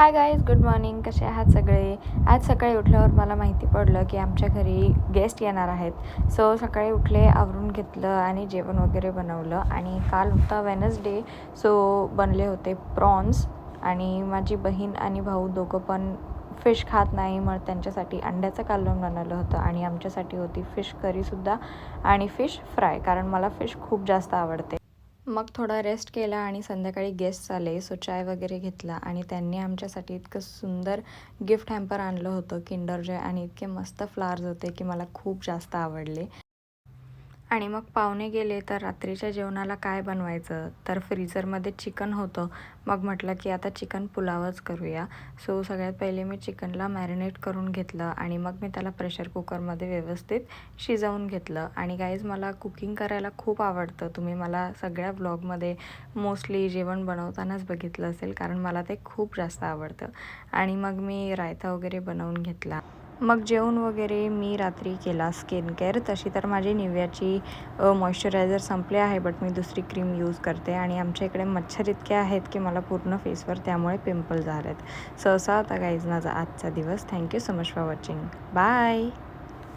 Hi guys, good morning. कसे आहात सगळे? आज सकाळी उठल्यावर मला माहिती पडलं की आमच्या घरी गेस्ट येणार आहेत. सो सकाळी उठले, आवरून घेतलं आणि जेवण वगैरे बनवलं. आणि काल होता वेनसडे, सो बनले होते प्रॉन्स. आणि माझी बहीण आणि भाऊ दोघं पण फिश खात नाही, मग त्यांच्यासाठी अंड्याचं कालवण बनवलं होतं. आणि आमच्यासाठी होती फिश करीसुद्धा आणि फिश फ्राय, कारण मला फिश खूप जास्त आवडते. मग थोडा रेस्ट केला आणि संध्याकाळी गेस्ट आले, सो चाय वगैरे घेतला. आणि त्यांनी आमच्यासाठी इतकं सुंदर गिफ्ट हॅम्पर आणलं होतं, किंडर जॉय, आणि इतके मस्त फ्लावर्स होते की मला खूप जास्त आवडले. आणि मग पाहुणे गेले तर रात्रीच्या जेवणाला काय बनवायचं, तर फ्रीझरमध्ये चिकन होतं. मग म्हटलं की आता चिकन पुलावच करूया. सो सगळ्यात पहिले मी चिकनला मॅरिनेट करून घेतलं आणि मग मी त्याला प्रेशर कुकरमध्ये व्यवस्थित शिजवून घेतलं. आणि गाईज, मला कुकिंग करायला खूप आवडतं. तुम्ही मला सगळ्या व्लॉगमध्ये मोस्टली जेवण बनवतानाच बघितलं असेल, कारण मला ते खूप जास्त आवडतं. आणि मग मी रायता वगैरे बनवून घेतला. मग जेवण वगैरे मी रात्री केला. स्किन केअर तशी तर माझी निव्याची मॉइश्चरायझर संपले आहे, बट मी दुसरी क्रीम यूज करते. आणि आमच्या इकडे मच्छर इतके आहेत की मला पूर्ण फेसवर त्यामुळे पिंपल झाले आहेत. सहसा आता गाईज माझा आजचा दिवस. Thank you so much for watching. Bye.